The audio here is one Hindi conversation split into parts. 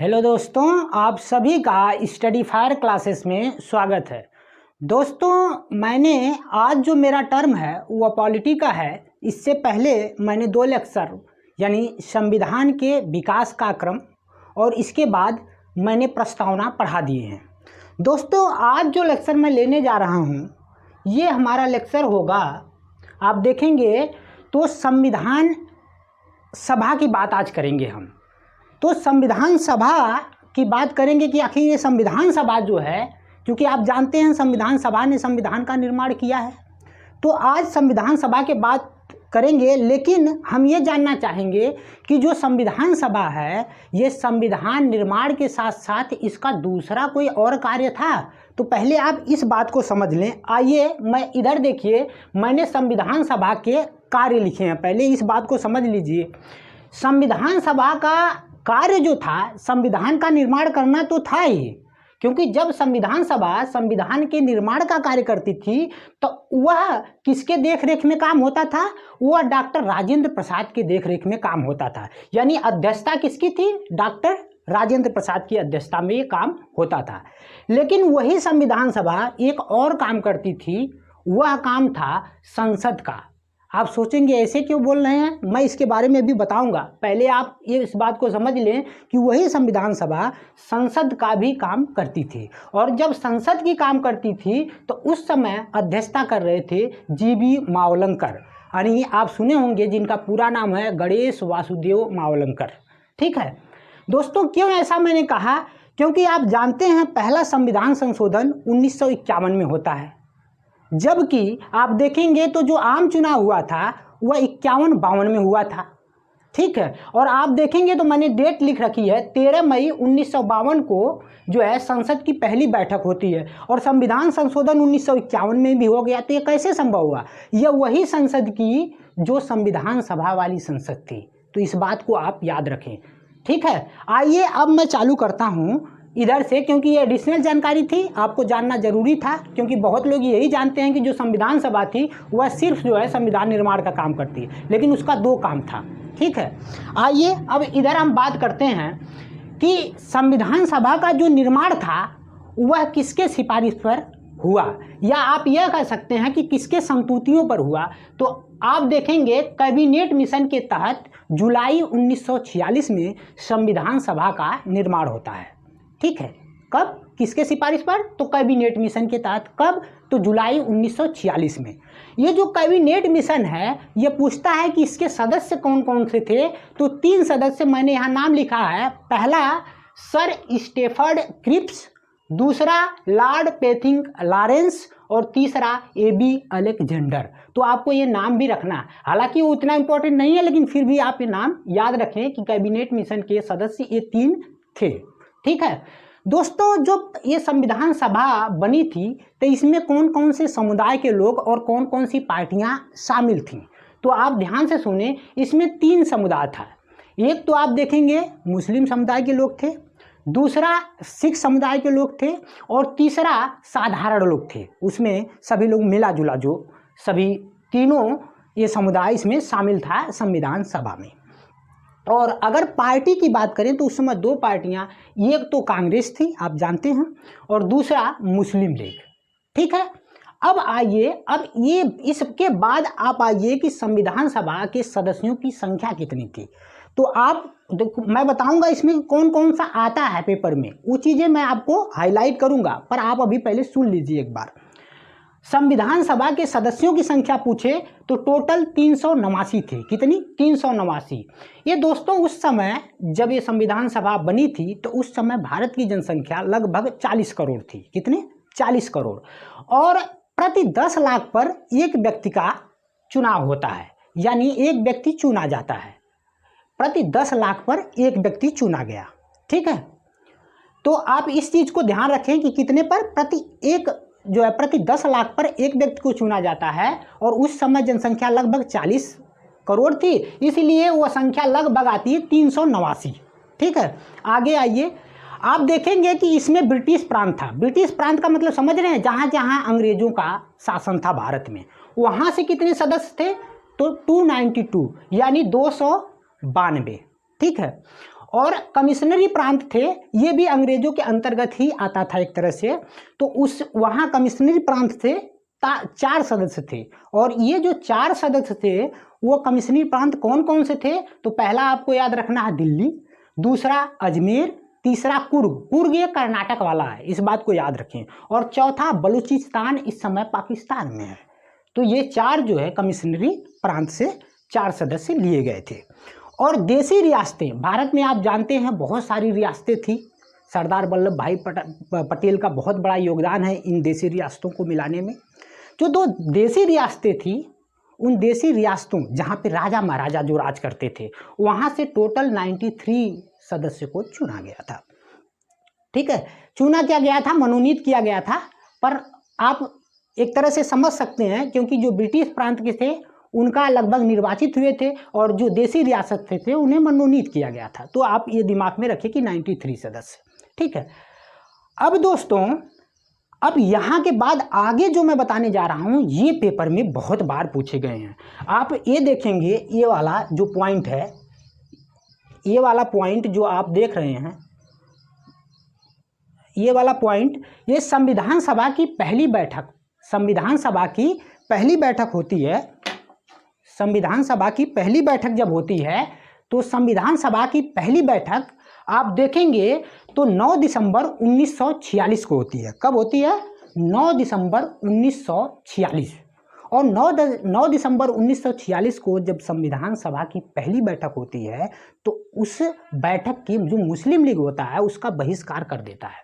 हेलो दोस्तों, आप सभी का स्टडी फायर क्लासेस में स्वागत है। दोस्तों, मैंने आज जो मेरा टर्म है वो पॉलिटी का है। इससे पहले मैंने 2 लेक्चर यानी संविधान के विकास का क्रम और इसके बाद मैंने प्रस्तावना पढ़ा दिए हैं। दोस्तों, आज जो लेक्चर मैं लेने जा रहा हूँ ये हमारा लेक्चर होगा, आप देखेंगे तो संविधान सभा की बात आज करेंगे हम। तो संविधान सभा की बात करेंगे कि आखिर ये संविधान सभा जो है, क्योंकि आप जानते हैं संविधान सभा ने संविधान का निर्माण किया है, तो आज संविधान सभा के बात करेंगे। लेकिन हम ये जानना चाहेंगे कि जो संविधान सभा है ये संविधान निर्माण के साथ साथ इसका दूसरा कोई और कार्य था। तो पहले आप इस बात को समझ लें। आइए, मैं इधर देखिए, मैंने संविधान सभा के कार्य लिखे हैं, पहले इस बात को समझ लीजिए। संविधान सभा का कार्य जो था, संविधान का निर्माण करना तो था ही, क्योंकि जब संविधान सभा संविधान के निर्माण का कार्य करती थी तो वह किसके देखरेख में काम होता था? वह डॉक्टर राजेंद्र प्रसाद के देखरेख में काम होता था। यानी अध्यक्षता किसकी थी? डॉक्टर राजेंद्र प्रसाद की अध्यक्षता में ये काम होता था। लेकिन वही संविधान सभा एक और काम करती थी, वह काम था संसद का। आप सोचेंगे ऐसे क्यों बोल रहे हैं, मैं इसके बारे में भी बताऊंगा। पहले आप ये इस बात को समझ लें कि वही संविधान सभा संसद का भी काम करती थी। और जब संसद की काम करती थी तो उस समय अध्यक्षता कर रहे थे जीबी मावलंकर, यानी आप सुने होंगे जिनका पूरा नाम है गणेश वासुदेव मावलंकर। ठीक है दोस्तों, क्यों ऐसा मैंने कहा? क्योंकि आप जानते हैं पहला संविधान संशोधन 1951 में होता है, जबकि आप देखेंगे तो जो आम चुनाव हुआ था वह 51-52 में हुआ था। ठीक है, और आप देखेंगे तो मैंने डेट लिख रखी है 13 मई 1952 को जो है संसद की पहली बैठक होती है, और संविधान संशोधन 1951 में भी हो गया। तो ये कैसे संभव हुआ? यह वही संसद की जो संविधान सभा वाली संसद थी। तो इस बात को आप याद रखें। ठीक है, आइए अब मैं चालू करता हूँ इधर से, क्योंकि ये एडिशनल जानकारी थी, आपको जानना जरूरी था। क्योंकि बहुत लोग यही जानते हैं कि जो संविधान सभा थी वह सिर्फ जो है संविधान निर्माण का काम करती है, लेकिन उसका 2 काम था। ठीक है, आइए अब इधर हम बात करते हैं कि संविधान सभा का जो निर्माण था वह किसके सिफारिश पर हुआ, या आप यह कह सकते हैं कि किसके संस्तुतियों पर हुआ। तो आप देखेंगे कैबिनेट मिशन के तहत जुलाई 1946 में संविधान सभा का निर्माण होता है। ठीक है, कब, किसके सिफारिश पर? तो कैबिनेट मिशन के तहत। कब? तो जुलाई 1946 में। ये जो कैबिनेट मिशन है ये पूछता है कि इसके सदस्य कौन कौन से थे। तो 3 सदस्य मैंने यहाँ नाम लिखा है। पहला सर स्टेफर्ड क्रिप्स, दूसरा लॉर्ड पेथिंग लॉरेंस, और तीसरा एबी अलेक्जेंडर। तो आपको ये नाम भी रखना है, हालांकि वो उतना इंपॉर्टेंट नहीं है, लेकिन फिर भी आप ये नाम याद रखें कि कैबिनेट मिशन के सदस्य ये 3 थे। ठीक है दोस्तों, जो ये संविधान सभा बनी थी तो इसमें कौन कौन से समुदाय के लोग और कौन कौन सी पार्टियां शामिल थीं? तो आप ध्यान से सुने, इसमें 3 समुदाय था। एक तो आप देखेंगे मुस्लिम समुदाय के लोग थे, दूसरा सिख समुदाय के लोग थे, और तीसरा साधारण लोग थे। उसमें सभी लोग मिला जुला, जो सभी तीनों ये समुदाय इसमें शामिल था संविधान सभा में। और अगर पार्टी की बात करें तो उस समय 2 पार्टियां, एक तो कांग्रेस थी आप जानते हैं, और दूसरा मुस्लिम लीग। ठीक है, अब आइए, अब ये इसके बाद आप आइए कि संविधान सभा के सदस्यों की संख्या कितनी थी। तो आप मैं बताऊंगा इसमें कौन कौन सा आता है पेपर में, वो चीज़ें मैं आपको हाईलाइट करूंगा, पर आप अभी पहले सुन लीजिए एक बार। संविधान सभा के सदस्यों की संख्या पूछे तो टोटल 389 थे। कितनी? 389। ये दोस्तों उस समय जब ये संविधान सभा बनी थी तो उस समय भारत की जनसंख्या लगभग 40 करोड़ थी। कितने? 40 करोड़। और प्रति 10 लाख पर एक व्यक्ति का चुनाव होता है, यानी एक व्यक्ति चुना जाता है। प्रति 10 लाख पर एक व्यक्ति चुना गया। ठीक है, तो आप इस चीज़ को ध्यान रखें कि कितने पर? प्रति 10 लाख पर एक व्यक्ति को चुना जाता है, और उस समय जनसंख्या लगभग 40 करोड़ थी, इसलिए वह संख्या लगभग आती है 389। ठीक है, आगे आइए, आप देखेंगे कि इसमें ब्रिटिश प्रांत था। ब्रिटिश प्रांत का मतलब समझ रहे हैं, जहाँ जहाँ अंग्रेजों का शासन था भारत में, वहाँ से कितने सदस्य थे? तो 292, यानी 292। ठीक है, और कमिश्नरी प्रांत थे, ये भी अंग्रेजों के अंतर्गत ही आता था एक तरह से। तो उस वहाँ कमिश्नरी प्रांत थे, 4 सदस्य थे। और ये जो 4 सदस्य थे वो कमिश्नरी प्रांत कौन कौन से थे? तो पहला आपको याद रखना है दिल्ली, दूसरा अजमेर, तीसरा कुर्ग, कुर्ग ये कर्नाटक वाला है, इस बात को याद रखें, और चौथा बलूचिस्तान, इस समय पाकिस्तान में है। तो ये 4 जो है कमिश्नरी प्रांत से 4 सदस्य लिए गए थे। और देसी रियासतें, भारत में आप जानते हैं बहुत सारी रियासतें थी। सरदार वल्लभ भाई पटेल का बहुत बड़ा योगदान है इन देसी रियासतों को मिलाने में। जो 2 देसी रियासतें थी, उन देसी रियासतों जहाँ पे राजा महाराजा जो राज करते थे, वहाँ से टोटल 93 सदस्य को चुना गया था। ठीक है, चुना क्या गया था, मनोनीत किया गया था। पर आप एक तरह से समझ सकते हैं, क्योंकि जो ब्रिटिश प्रांत के थे उनका लगभग निर्वाचित हुए थे, और जो देसी रियासत थे उन्हें मनोनीत किया गया था। तो आप ये दिमाग में रखिए कि 93 सदस्य। ठीक है, अब दोस्तों, अब यहाँ के बाद आगे जो मैं बताने जा रहा हूँ ये पेपर में बहुत बार पूछे गए हैं। आप ये देखेंगे, ये वाला जो पॉइंट है, ये वाला पॉइंट जो आप देख रहे हैं, ये वाला पॉइंट, ये संविधान सभा की पहली बैठक, संविधान सभा की पहली बैठक होती है। संविधान सभा की पहली बैठक जब होती है, तो संविधान सभा की पहली बैठक आप देखेंगे तो 9 दिसंबर 1946 को होती है। कब होती है? 9 दिसंबर 1946। और 9 दिसंबर 1946 को जब संविधान सभा की पहली बैठक होती है, तो उस बैठक की जो मुस्लिम लीग होता है उसका बहिष्कार कर देता है।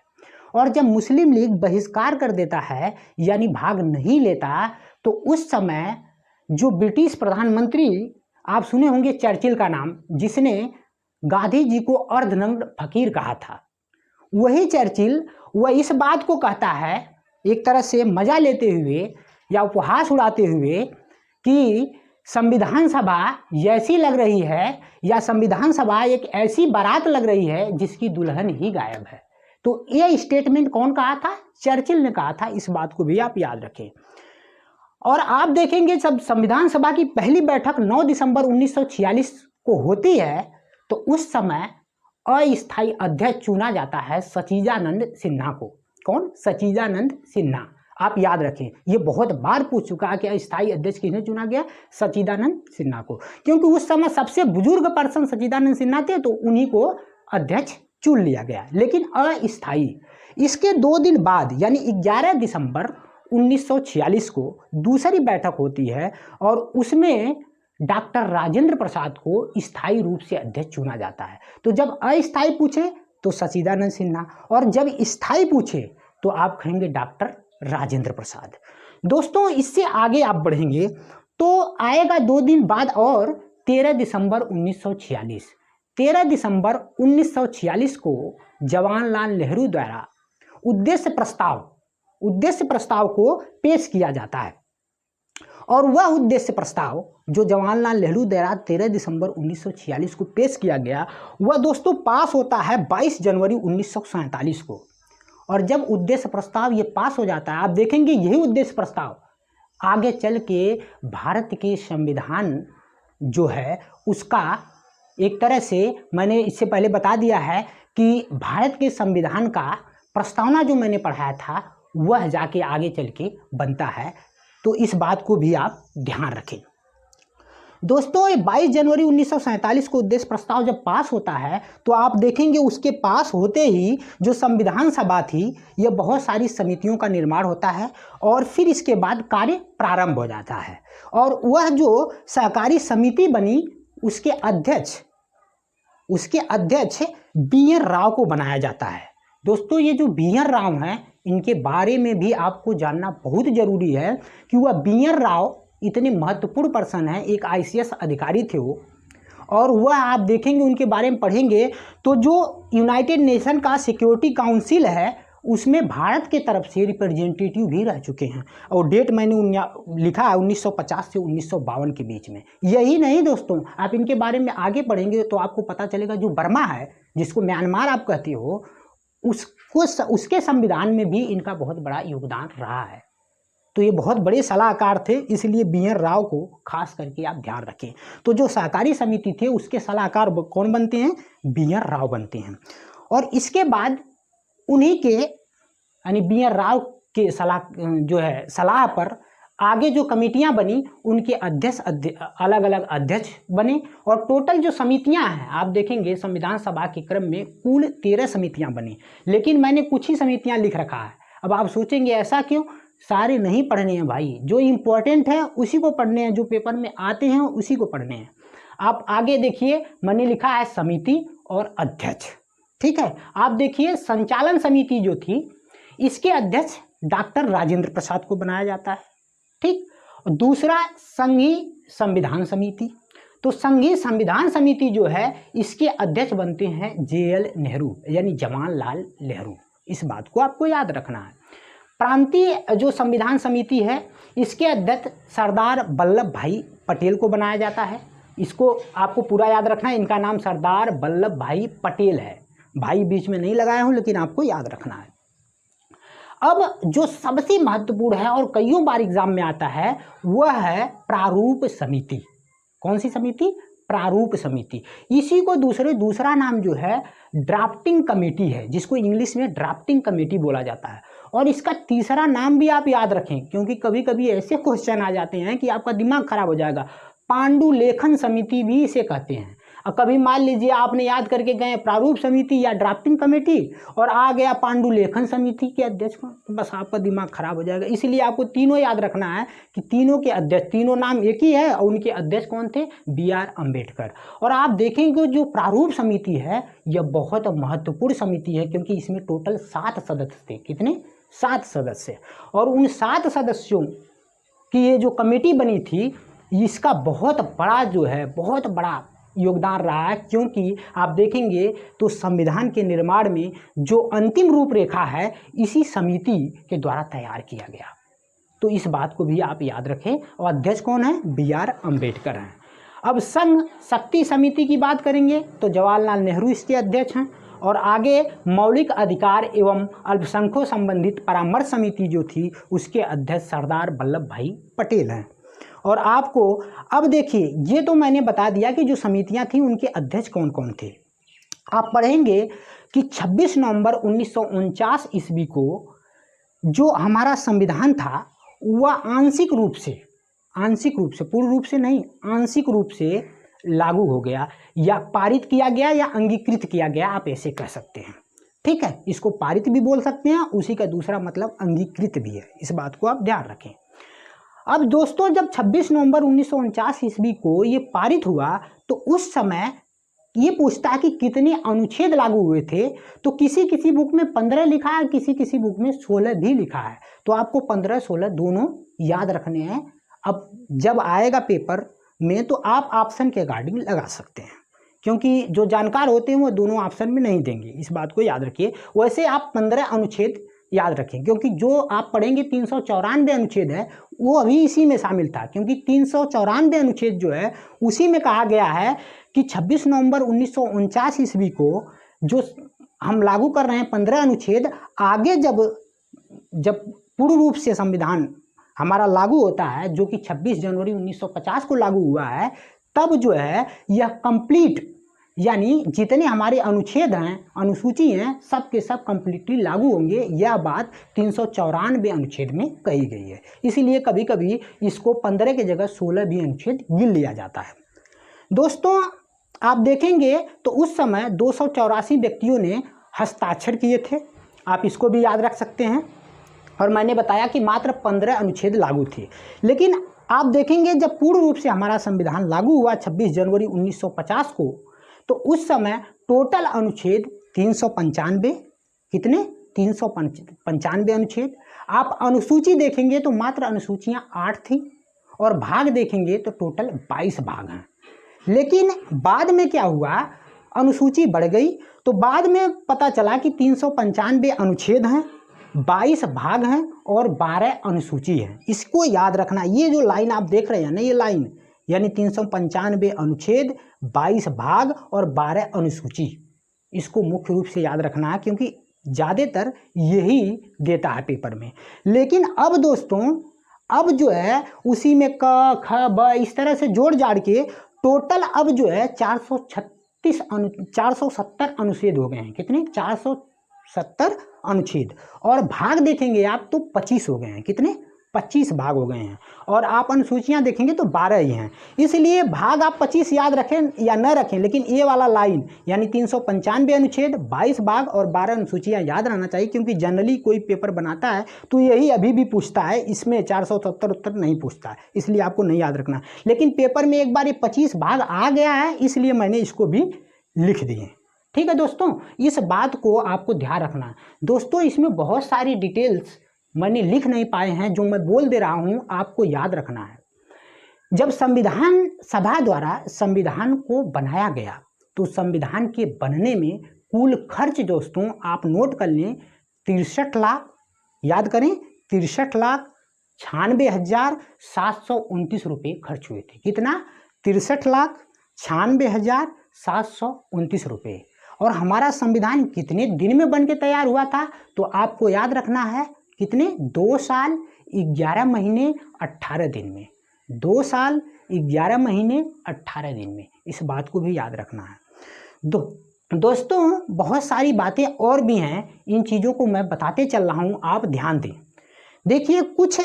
और जब मुस्लिम लीग बहिष्कार कर देता है, यानी भाग नहीं लेता, तो उस समय जो ब्रिटिश प्रधानमंत्री, आप सुने होंगे चर्चिल का नाम, जिसने गांधी जी को अर्धनग्न फकीर कहा था, वही चर्चिल वह इस बात को कहता है, एक तरह से मजा लेते हुए या उपहास उड़ाते हुए, कि संविधान सभा ऐसी लग रही है, या संविधान सभा एक ऐसी बारात लग रही है जिसकी दुल्हन ही गायब है। तो यह स्टेटमेंट कौन कहा था? चर्चिल ने कहा था। इस बात को भी आप याद रखें। और आप देखेंगे जब संविधान सभा की पहली बैठक 9 दिसंबर 1946 को होती है, तो उस समय अस्थायी अध्यक्ष चुना जाता है सचिदानंद सिन्हा को। कौन? सचिदानंद सिन्हा। आप याद रखें, ये बहुत बार पूछ चुका है कि अस्थायी अध्यक्ष किन्हें चुना गया? सचिदानंद सिन्हा को, क्योंकि उस समय सबसे बुजुर्ग पर्सन सचिदानंद सिन्हा थे, तो उन्हीं को अध्यक्ष चुन लिया गया, लेकिन अस्थायी। इसके 2 दिन बाद, यानी 11 दिसंबर 1946 को दूसरी बैठक होती है, और उसमें डॉक्टर राजेंद्र प्रसाद को स्थायी रूप से अध्यक्ष चुना जाता है। तो जब अस्थायी पूछे तो सचिदानंद सिन्हा, और जब स्थायी पूछे तो आप कहेंगे डॉक्टर राजेंद्र प्रसाद। दोस्तों, इससे आगे आप बढ़ेंगे तो आएगा 2 दिन बाद और 13 दिसंबर 1946। 13 दिसंबर 1946 को जवाहरलाल नेहरू द्वारा उद्देश्य प्रस्ताव को पेश किया जाता है। और वह उद्देश्य प्रस्ताव जो जवाहरलाल नेहरू द्वारा 13 दिसंबर 1946 को पेश किया गया, वह दोस्तों पास होता है 22 जनवरी 1947 को। और जब उद्देश्य प्रस्ताव ये पास हो जाता है, आप देखेंगे यही उद्देश्य प्रस्ताव आगे चल के भारत के संविधान जो है उसका, एक तरह से मैंने इससे पहले बता दिया है कि भारत के संविधान का प्रस्तावना जो मैंने पढ़ाया था वह जाके आगे चल के बनता है। तो इस बात को भी आप ध्यान रखें। दोस्तों, 22 जनवरी 1947 को उद्देश्य प्रस्ताव जब पास होता है, तो आप देखेंगे उसके पास होते ही जो संविधान सभा थी, यह बहुत सारी समितियों का निर्माण होता है, और फिर इसके बाद कार्य प्रारंभ हो जाता है। और वह जो सहकारी समिति बनी, उसके अध्यक्ष बी.एन. राव को बनाया जाता है। दोस्तों, ये जो बी.एन. राव हैं, इनके बारे में भी आपको जानना बहुत जरूरी है कि वह बी.एन. राव इतने महत्वपूर्ण पर्सन हैं, एक आईसीएस अधिकारी थे वो। और वह आप देखेंगे, उनके बारे में पढ़ेंगे तो जो यूनाइटेड नेशन का सिक्योरिटी काउंसिल है, उसमें भारत के तरफ से रिप्रेजेंटेटिव भी रह चुके हैं। और डेट मैंने लिखा है 1950 से 1952 के बीच में। यही नहीं दोस्तों, आप इनके बारे में आगे पढ़ेंगे तो आपको पता चलेगा जो बर्मा है, जिसको म्यांमार आप कहते हो, उसके संविधान में भी इनका बहुत बड़ा योगदान रहा है। तो ये बहुत बड़े सलाहकार थे, इसलिए BN राव को खास करके आप ध्यान रखें। तो जो सहकारी समिति थे उसके सलाहकार कौन बनते हैं? BN राव बनते हैं। और इसके बाद उन्हीं के यानी BN राव के सलाह पर आगे जो कमेटियां बनी उनके अध्यक्ष अलग अलग अध्यक्ष बने। और टोटल जो समितियां हैं आप देखेंगे संविधान सभा के क्रम में कुल 13 समितियां बनी, लेकिन मैंने कुछ ही समितियां लिख रखा है। अब आप सोचेंगे ऐसा क्यों? सारे नहीं पढ़ने हैं भाई, जो इम्पोर्टेंट है उसी को पढ़ने हैं, जो पेपर में आते हैं उसी को पढ़ने हैं। आप आगे देखिए, मैंने लिखा है समिति और अध्यक्ष, ठीक है। आप देखिए संचालन समिति जो थी इसके अध्यक्ष डॉक्टर राजेंद्र प्रसाद को बनाया जाता है, ठीक। दूसरा संघीय संविधान समिति, तो संघीय संविधान समिति जो है इसके अध्यक्ष बनते हैं JL नेहरू यानी जवाहरलाल नेहरू। इस बात को आपको याद रखना है। प्रांतीय जो संविधान समिति है इसके अध्यक्ष सरदार वल्लभ भाई पटेल को बनाया जाता है। इसको आपको पूरा याद रखना है, इनका नाम सरदार वल्लभ भाई पटेल है। भाई बीच में नहीं लगाया हूं, लेकिन आपको याद रखना है। अब जो सबसे महत्वपूर्ण है और कईयों बार एग्जाम में आता है वह है प्रारूप समिति। कौन सी समिति? प्रारूप समिति। इसी को दूसरा नाम जो है ड्राफ्टिंग कमेटी है, जिसको इंग्लिश में ड्राफ्टिंग कमेटी बोला जाता है। और इसका तीसरा नाम भी आप याद रखें, क्योंकि कभी कभी ऐसे क्वेश्चन आ जाते हैं कि आपका दिमाग खराब हो जाएगा। पांडुलेखन समिति भी इसे कहते हैं। अब कभी मान लीजिए आपने याद करके गए प्रारूप समिति या ड्राफ्टिंग कमेटी और आ गया पांडुलेखन समिति के अध्यक्ष को, तो बस आपका दिमाग खराब हो जाएगा। इसलिए आपको तीनों याद रखना है कि तीनों के अध्यक्ष, तीनों नाम एक ही है और उनके अध्यक्ष कौन थे? BR अम्बेडकर। और आप देखेंगे जो प्रारूप समिति है यह बहुत महत्वपूर्ण समिति है, क्योंकि इसमें टोटल 7 सदस्य थे। कितने? 7 सदस्य। और उन 7 सदस्यों की ये जो कमेटी बनी थी इसका बहुत बड़ा योगदान रहा है, क्योंकि आप देखेंगे तो संविधान के निर्माण में जो अंतिम रूपरेखा है इसी समिति के द्वारा तैयार किया गया। तो इस बात को भी आप याद रखें। और अध्यक्ष कौन है? BR अम्बेडकर हैं। अब संघ शक्ति समिति की बात करेंगे तो जवाहरलाल नेहरू इसके अध्यक्ष हैं। और आगे मौलिक अधिकार एवं अल्पसंख्यकों संबंधित परामर्श समिति जो थी उसके अध्यक्ष सरदार वल्लभ भाई पटेल हैं। और आपको अब देखिए, ये तो मैंने बता दिया कि जो समितियां थी उनके अध्यक्ष कौन कौन थे। आप पढ़ेंगे कि 26 नवंबर 1949 ईस्वी को जो हमारा संविधान था वह आंशिक रूप से, पूर्ण रूप से नहीं, आंशिक रूप से लागू हो गया या पारित किया गया या अंगीकृत किया गया, आप ऐसे कह सकते हैं, ठीक है। इसको पारित भी बोल सकते हैं, उसी का दूसरा मतलब अंगीकृत भी है। इस बात को आप ध्यान रखें। अब दोस्तों जब 26 नवंबर 1949 ईस्वी को ये पारित हुआ तो उस समय ये पूछता है कि कितने अनुच्छेद लागू हुए थे, तो किसी बुक में 15 लिखा है, किसी बुक में 16 भी लिखा है। तो आपको 15-16 दोनों याद रखने हैं। अब जब आएगा पेपर में तो आप ऑप्शन के अकॉर्डिंग लगा सकते हैं, क्योंकि जो जानकार होते हैं वो दोनों ऑप्शन में नहीं देंगे। इस बात को याद रखिए। वैसे आप 15 अनुच्छेद याद रखें, क्योंकि जो आप पढ़ेंगे 394 अनुच्छेद है वो अभी इसी में शामिल था, क्योंकि 394 अनुच्छेद जो है उसी में कहा गया है कि 26 नवंबर 1949 ईस्वी को जो हम लागू कर रहे हैं 15 अनुच्छेद, आगे जब पूर्ण रूप से संविधान हमारा लागू होता है, जो कि 26 जनवरी 1950 को लागू हुआ है, तब जो है यह कंप्लीट, यानी जितने हमारे अनुच्छेद हैं, अनुसूची हैं, सब के सब कंप्लीटली लागू होंगे। यह बात 394 अनुच्छेद में कही गई है। इसलिए कभी कभी इसको 15 की जगह 16 भी अनुच्छेद गिन लिया जाता है। दोस्तों आप देखेंगे तो उस समय 284 व्यक्तियों ने हस्ताक्षर किए थे, आप इसको भी याद रख सकते हैं। और मैंने बताया कि मात्र 15 अनुच्छेद लागू थे। लेकिन आप देखेंगे जब पूर्ण रूप से हमारा संविधान लागू हुआ 26 जनवरी 1950 को, तो उस समय टोटल अनुच्छेद 395, कितने? 395 अनुच्छेद। आप अनुसूची देखेंगे तो मात्र अनुसूचियां 8 थी और भाग देखेंगे तो टोटल 22 भाग हैं। लेकिन बाद में क्या हुआ, अनुसूची बढ़ गई, तो बाद में पता चला कि 395 अनुच्छेद हैं, 22 भाग हैं और 12 अनुसूची हैं। इसको याद रखना। ये जो लाइन आप देख रहे हैं ना, ये लाइन यानी 395 अनुच्छेद, 22 भाग और 12 अनुसूची, इसको मुख्य रूप से याद रखना है, क्योंकि ज़्यादातर यही देता है पेपर में। लेकिन अब दोस्तों अब जो है उसी में क ख ब इस तरह से जोड़ जाड़ के टोटल अब जो है 470 अनुच्छेद हो गए हैं। कितने? 470 अनुच्छेद। और भाग देखेंगे आप तो 25 हो गए हैं। कितने? 25 भाग हो गए हैं। और आप अनुसूचियां देखेंगे तो 12 ही हैं। इसलिए भाग आप 25 याद रखें या न रखें, लेकिन ये वाला लाइन यानी 395 अनुच्छेद, 22 भाग और 12 अनुसूचियां याद रहना चाहिए, क्योंकि जनरली कोई पेपर बनाता है तो यही अभी भी पूछता है, इसमें 470 उत्तर नहीं पूछता है, इसलिए आपको नहीं याद रखना। लेकिन पेपर में एक बार ये 25 भाग आ गया है, इसलिए मैंने इसको भी लिख दिए। ठीक है दोस्तों, इस बात को आपको ध्यान रखना है। दोस्तों इसमें बहुत सारी डिटेल्स मैंने लिख नहीं पाए हैं, जो मैं बोल दे रहा हूं आपको याद रखना है। जब संविधान सभा द्वारा संविधान को बनाया गया तो संविधान के बनने में कुल खर्च दोस्तों आप नोट कर लें, 63 लाख, याद करें 63,96,729 रुपये खर्च हुए थे। कितना? 63,96,729 रुपये। और हमारा संविधान कितने दिन में बन के तैयार हुआ था? तो आपको याद रखना है कितने? 2 साल 11 महीने 18 दिन में। 2 साल 11 महीने 18 दिन में, इस बात को भी याद रखना है। दोस्तों बहुत सारी बातें और भी हैं, इन चीज़ों को मैं बताते चल रहा हूँ, आप ध्यान दें। देखिए कुछ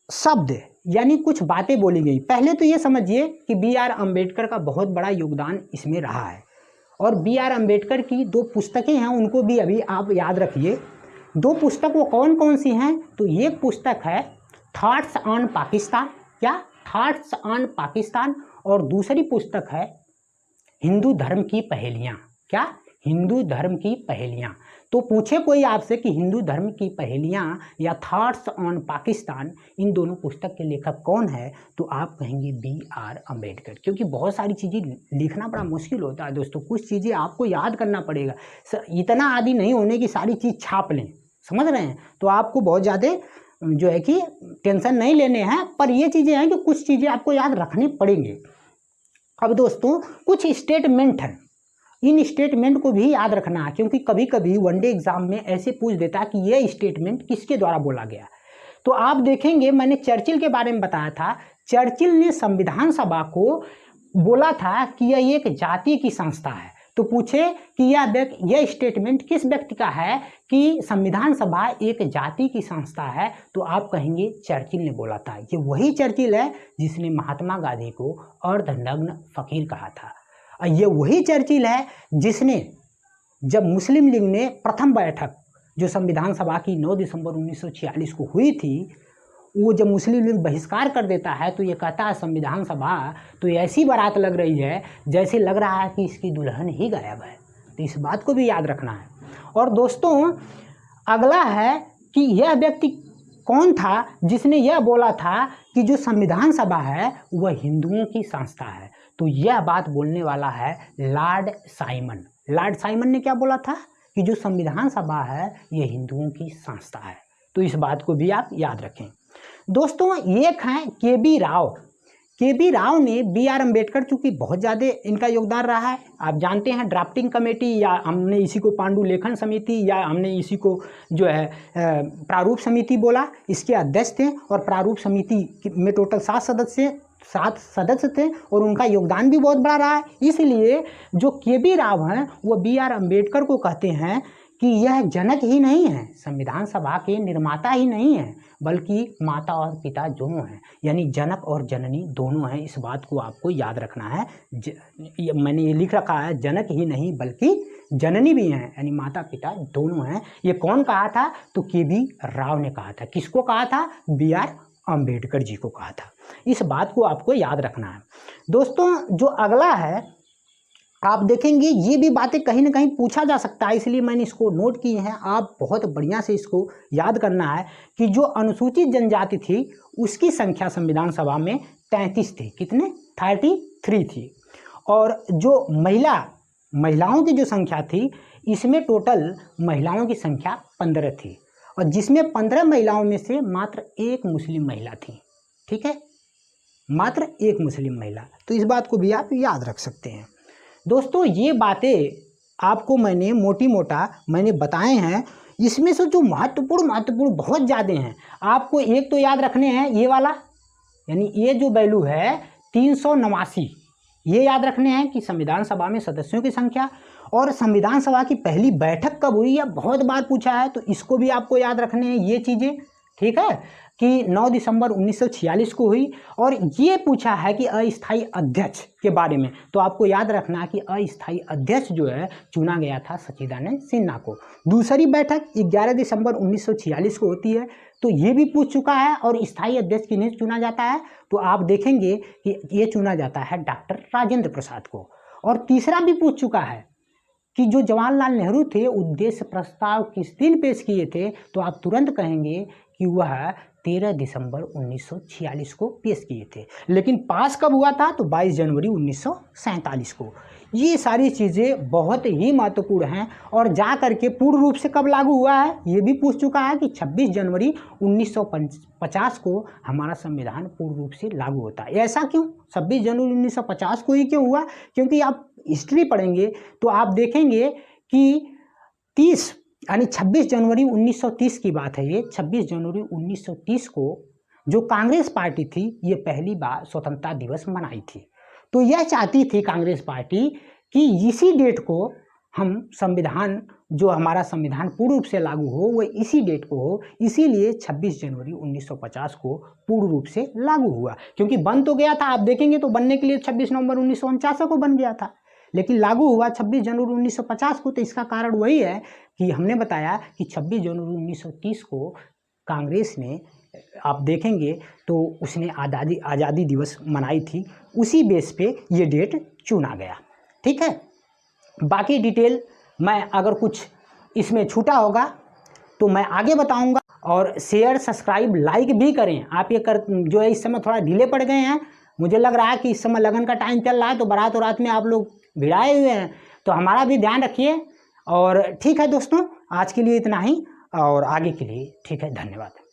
शब्द यानी कुछ बातें बोली गई। पहले तो ये समझिए कि B.R. अम्बेडकर का बहुत बड़ा योगदान इसमें रहा है, और B.R. अम्बेडकर की 2 पुस्तकें हैं, उनको भी अभी आप याद रखिए। 2 पुस्तक वो कौन कौन सी हैं? तो एक पुस्तक है थॉट्स ऑन पाकिस्तान, क्या? Thoughts on Pakistan. और दूसरी पुस्तक है हिंदू धर्म की पहेलियाँ, क्या? हिंदू धर्म की पहेलियाँ। तो पूछे कोई आपसे कि हिंदू धर्म की पहेलियाँ या थॉट्स ऑन पाकिस्तान, इन दोनों पुस्तक के लेखक कौन है? तो आप कहेंगे B.R. अम्बेडकर, क्योंकि बहुत सारी चीज़ें लिखना बड़ा मुश्किल होता है दोस्तों, कुछ चीज़ें आपको याद करना पड़ेगा। इतना आदि नहीं होने की सारी चीज़ छाप लें, समझ रहे हैं? तो आपको बहुत ज़्यादा जो है कि टेंशन नहीं लेने हैं, पर ये चीज़ें हैं कि कुछ चीज़ें आपको याद रखनी पड़ेंगे। अब दोस्तों कुछ स्टेटमेंट हैं, इन स्टेटमेंट को भी याद रखना है, क्योंकि कभी कभी वनडे एग्जाम में ऐसे पूछ देता है कि यह स्टेटमेंट किसके द्वारा बोला गया। तो आप देखेंगे मैंने चर्चिल के बारे में बताया था। चर्चिल ने संविधान सभा को बोला था कि यह एक जाति की संस्था है। तो पूछे कि यह स्टेटमेंट किस व्यक्ति का है कि संविधान सभा एक जाति की संस्था है? तो आप कहेंगे चर्चिल ने बोला था। ये वही चर्चिल है जिसने महात्मा गांधी को अर्धनग्न फकीर कहा था। ये वही चर्चिल है जिसने जब मुस्लिम लीग ने प्रथम बैठक जो संविधान सभा की 9 दिसंबर 1946 को हुई थी, वो जब मुस्लिम लीग बहिष्कार कर देता है तो ये कहता है संविधान सभा तो ऐसी बारात लग रही है जैसे लग रहा है कि इसकी दुल्हन ही गायब है। तो इस बात को भी याद रखना है। और दोस्तों अगला है कि यह व्यक्ति कौन था जिसने यह बोला था कि जो संविधान सभा है वह हिंदुओं की संस्था है? तो यह बात बोलने वाला है लॉर्ड साइमन। लॉर्ड साइमन ने क्या बोला था कि जो संविधान सभा है यह हिंदुओं की संस्था है। तो इस बात को भी आप याद रखें। दोस्तों एक हैं के.बी. राव। के.बी. राव ने B.R. अम्बेडकर, चूँकि बहुत ज़्यादा इनका योगदान रहा है, आप जानते हैं ड्राफ्टिंग कमेटी, या हमने इसी को पांडुलेखन समिति, या हमने इसी को जो है प्रारूप समिति बोला, इसके अध्यक्ष थे। और प्रारूप समिति में टोटल 7 सदस्य थे और उनका योगदान भी बहुत बड़ा रहा है। इसलिए जो के.बी. राव हैं वो B.R. अम्बेडकर को कहते हैं कि यह जनक ही नहीं है, संविधान सभा के निर्माता ही नहीं है, बल्कि माता और पिता दोनों हैं, यानी जनक और जननी दोनों हैं। इस बात को आपको याद रखना है। मैंने ये लिख रखा है, जनक ही नहीं बल्कि जननी भी हैं, यानी माता पिता दोनों हैं। ये कौन कहा था? तो के.बी. राव ने कहा था। किसको कहा था? B.R. अम्बेडकर जी को कहा था। इस बात को आपको याद रखना है। दोस्तों जो अगला है आप देखेंगे ये भी बातें कहीं ना कहीं पूछा जा सकता है, इसलिए मैंने इसको नोट किए हैं। आप बहुत बढ़िया से इसको याद करना है कि जो अनुसूचित जनजाति थी उसकी संख्या संविधान सभा में 33 थी। कितने? 33 थी। और जो महिलाओं की जो संख्या थी इसमें टोटल महिलाओं की संख्या 15 थी, और जिसमें 15 महिलाओं में से मात्र 1 मुस्लिम महिला थी। ठीक है, मात्र 1 मुस्लिम महिला। तो इस बात को भी आप याद रख सकते हैं। दोस्तों ये बातें आपको मैंने मोटा मैंने बताए हैं। इसमें से जो महत्वपूर्ण बहुत ज़्यादा हैं, आपको एक तो याद रखने हैं ये वाला, यानी ये जो वैल्यू है 389, ये याद रखने हैं कि संविधान सभा में सदस्यों की संख्या और संविधान सभा की पहली बैठक कब हुई, या बहुत बार पूछा है, तो इसको भी आपको याद रखने हैं ये चीज़ें, ठीक है, कि 9 दिसंबर 1946 को हुई। और ये पूछा है कि अस्थायी अध्यक्ष के बारे में, तो आपको याद रखना है कि अस्थायी अध्यक्ष जो है चुना गया था सच्चिदानंद सिन्हा को। दूसरी बैठक 11 दिसंबर 1946 को होती है, तो ये भी पूछ चुका है। और स्थायी अध्यक्ष किन्हें चुना जाता है, तो आप देखेंगे कि ये चुना जाता है डॉक्टर राजेंद्र प्रसाद को। और तीसरा भी पूछ चुका है कि जो जवाहरलाल नेहरू थे उद्देश्य प्रस्ताव किस दिन पेश किए थे, तो आप तुरंत कहेंगे कि वह 13 दिसंबर 1946 को पेश किए थे। लेकिन पास कब हुआ था, तो 22 जनवरी 1947 को। ये सारी चीज़ें बहुत ही महत्वपूर्ण हैं। और जा करके पूर्ण रूप से कब लागू हुआ है, ये भी पूछ चुका है कि 26 जनवरी 1950 को हमारा संविधान पूर्ण रूप से लागू होता है। ऐसा क्यों 26 जनवरी 1950 को ही क्यों हुआ, क्योंकि आप हिस्ट्री पढ़ेंगे तो आप देखेंगे कि 30 यानी 26 जनवरी 1930 की बात है, ये 26 जनवरी 1930 को जो कांग्रेस पार्टी थी ये पहली बार स्वतंत्रता दिवस मनाई थी। तो यह चाहती थी कांग्रेस पार्टी कि इसी डेट को हम संविधान, जो हमारा संविधान पूर्ण रूप से लागू हो वो इसी डेट को हो, इसीलिए 26 जनवरी 1950 को पूर्ण रूप से लागू हुआ। क्योंकि बन तो गया था, आप देखेंगे तो बनने के लिए 26 नवंबर 1949 को बन गया था, लेकिन लागू हुआ 26 जनवरी 1950 को। तो इसका कारण वही है कि हमने बताया कि 26 जनवरी 1930 को कांग्रेस ने, आप देखेंगे तो उसने आज़ादी दिवस मनाई थी, उसी बेस पे ये डेट चुना गया। ठीक है, बाकी डिटेल मैं अगर कुछ इसमें छूटा होगा तो मैं आगे बताऊंगा। और शेयर सब्सक्राइब लाइक भी करें। आप ये कर जो है इस समय थोड़ा ढीले पड़ गए हैं, मुझे लग रहा है कि इस समय लगन का टाइम चल रहा है, तो बारात और रात में आप लोग भिड़ाए हुए हैं, तो हमारा भी ध्यान रखिए। और ठीक है दोस्तों, आज के लिए इतना ही, और आगे के लिए ठीक है, धन्यवाद।